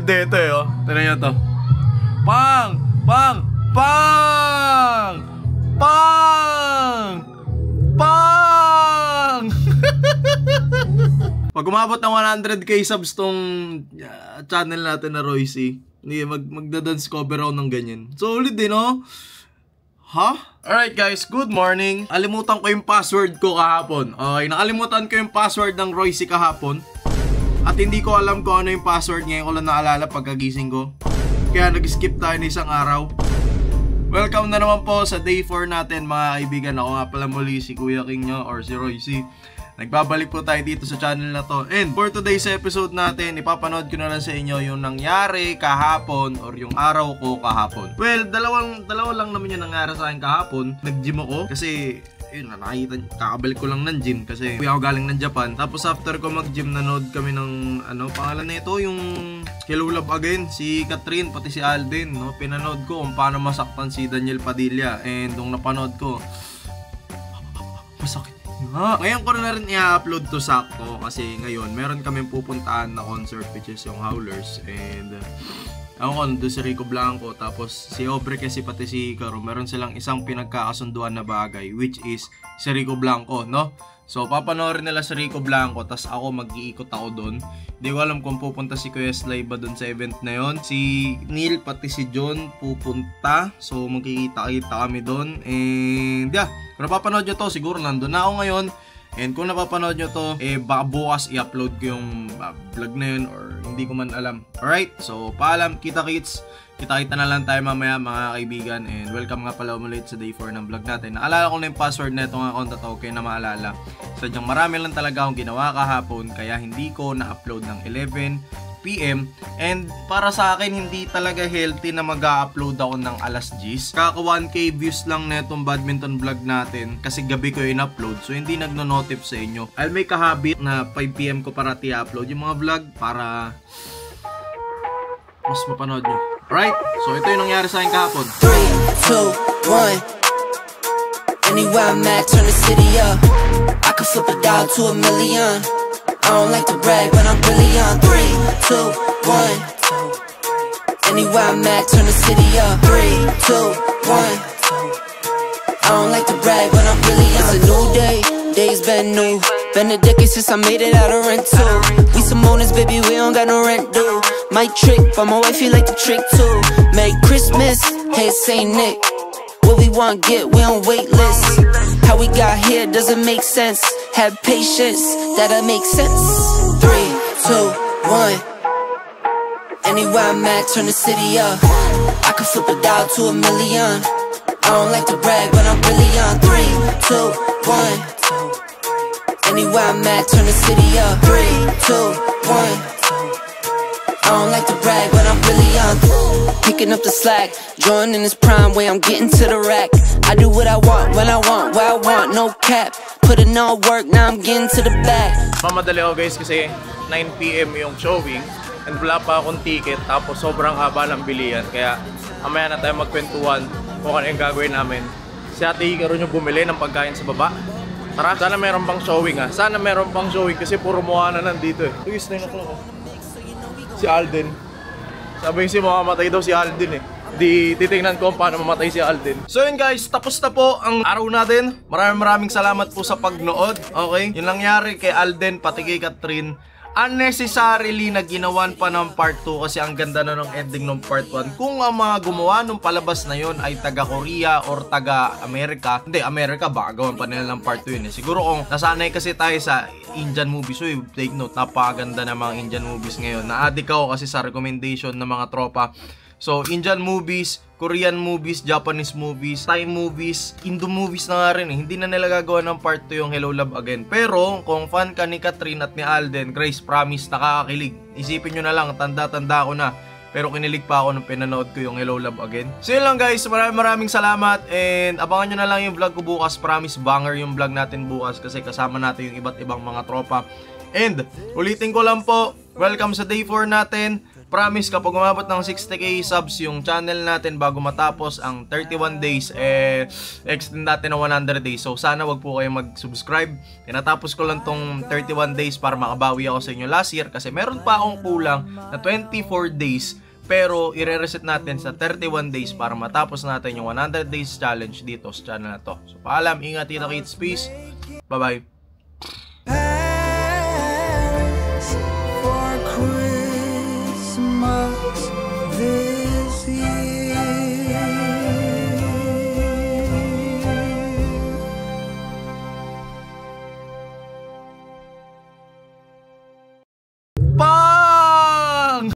Hindi, ito eh, oh. Tignan nyo to. Pang! Pang! Pang! Pang! Pang! Pag umabot ng 100k subs tong channel natin na Royce, hindi, magda-dance cover ako ng ganyan. Solid din, no? Ha? Alright guys, good morning. Alimutan ko yung password ko kahapon. Okay, nakalimutan ko yung password ng Royce kahapon. At hindi ko alam kung ano yung password. Ngayon ko lang naalala pagkagising ko. Kaya nag-skip tayo ng isang araw. Welcome na naman po sa day 4 natin mga kaibigan. Ako nga pala muli si Kuya King nyo or si Royce. Nagbabalik po tayo dito sa channel na to. And for today's episode natin, ipapanood ko na lang sa inyo yung nangyari kahapon or yung araw ko kahapon. Well, dalawa lang naman yung nangyari sa akin kahapon. Nag-gym ako kasi yun, nakikita, kakabalik ko lang ng gym kasi ako galing ng Japan. Tapos after ko mag-gym, nanood kami ng pangalan na ito, yung Hello Love Again, si Catherine, pati si Alden, no? Pinanood ko kung paano masaktan si Daniel Padilla. And nung napanood ko, masakit. Ngayon ko na rin i-upload to sakto kasi ngayon meron kaming pupuntahan na concert which is yung Howlers. And ako doon si Rico Blanco, tapos si Aubrey kasi pati si Caro, meron silang isang pinagkakasunduan na bagay which is si Rico Blanco, no? So papanoorin nila si Rico Blanco, tas ako mag-iikot ako doon. Hindi ko alam kung pupunta si Kuya Sly ba doon sa event na yon. Si Neil pati si John pupunta, so magkikita-kita kami doon. And yeah, kung napapanood nyo to, siguro nandun na ako ngayon. And kung napapanood nyo to, baka bukas i-upload ko yung vlog na yun or hindi ko man alam. Alright, so paalam, kita-kits. Kita-kita na lang tayo mamaya mga kaibigan. And welcome nga pala ulit sa day 4 ng vlog natin. Naalala ko na yung password na itong account na to, kaya na maalala. Sadyang marami lang talaga akong ginawa kahapon, kaya hindi ko na-upload ng 11 PM. And para sa akin, hindi talaga healthy na mag-upload ako ng alas 10. Kaka 1k views lang na itong badminton vlog natin kasi gabi ko in-upload, so hindi nagno-notif sa inyo. I'll make a habit na 5 PM ko parati i-upload yung mga vlog para mas mapanood nyo. Alright, so ito yung nangyari sa akin kahapon. 3, 2, 1. Anywhere I'm at, turn the city up. I can flip it down to $1 million. I don't like to brag, but I'm really on. 3, 2, 1. Anywhere I'm at, turn the city up. 3, 2, 1. I don't like to brag, but I'm really on. It's a new day, days been new. Been a decade since I made it out of rental. We some owners, baby, we don't got no rent due. My trick, but my wife, like the trick too. Merry Christmas, hey, Saint Nick. What we want, get, we on wait list. How we got here doesn't make sense. Have patience, that'll make sense. 3, 2, 1. Anywhere I'm at, turn the city up. I can flip it down to $1 million. I don't like to brag, but I'm really on. 3, 2, 1. Anywhere I'm at, turn the city up. 3, 2, 1. I don't like to brag, but I'm really on. Picking up the slack, Jordan in his prime way, I'm getting to the rack. I do what I want, when I want, where I want, no cap. Put in all work, now I'm getting to the back. Mamadali ako guys kasi 9 PM yung showing and wala pa akong ticket, tapos sobrang haba ng bilihan. Kaya mamaya na tayo magkwentuhan kung ano yung gagawin namin. Si Ate Hikaru yung bumili ng pagkain sa baba. Tara, sana meron pang showing ha. Sana meron pang showing kasi puro mukha na nandito eh. Tugis na yung ako. Si Alden. Sabi si mamamatay daw si Alden eh. Di titingnan ko paano mamatay si Alden. So yun guys, tapos na po ang araw natin. Maraming salamat po sa pagnood. Okay, yung nangyari kay Alden pati kay Catherine, unnecessarily na ginawan pa ng part 2 kasi ang ganda na ng ending ng part 1. Kung ang mga gumawa ng palabas na yon ay taga Korea or taga Amerika, hindi, Amerika baka gawan pa nila ng part 2 yun eh. Siguro kung nasanay kasi tayo sa Indian movies, so take note, napakaganda ng mga Indian movies ngayon. Na-addict ako kasi sa recommendation ng mga tropa. So, Indian movies, Korean movies, Japanese movies, Thai movies, Indo movies na nga rin eh. Hindi na nila gagawa ng part 2 yung Hello Love Again. Pero, kung fan ka ni Catherine at ni Alden, Grace, promise, nakakakilig. Isipin nyo na lang, tanda-tanda ko na. Pero kinilig pa ako nung pinanood ko yung Hello Love Again. So yun lang guys, maraming salamat. And abangan nyo na lang yung vlog ko bukas. Promise, banger yung vlog natin bukas kasi kasama natin yung iba't ibang mga tropa. And ulitin ko lang po, welcome sa day 4 natin. Promise, kapag umabot ng 60k subs yung channel natin bago matapos ang 31 days, extend natin ng 100 days. So sana wag po kayo mag-subscribe. Tinatapos ko lang tong 31 days para makabawi ako sa inyo last year, kasi meron pa akong kulang na 24 days. Pero i-reset natin sa 31 days para matapos natin yung 100 days challenge dito sa channel na to. So paalam, ingat, kita kits, peace, bye bye.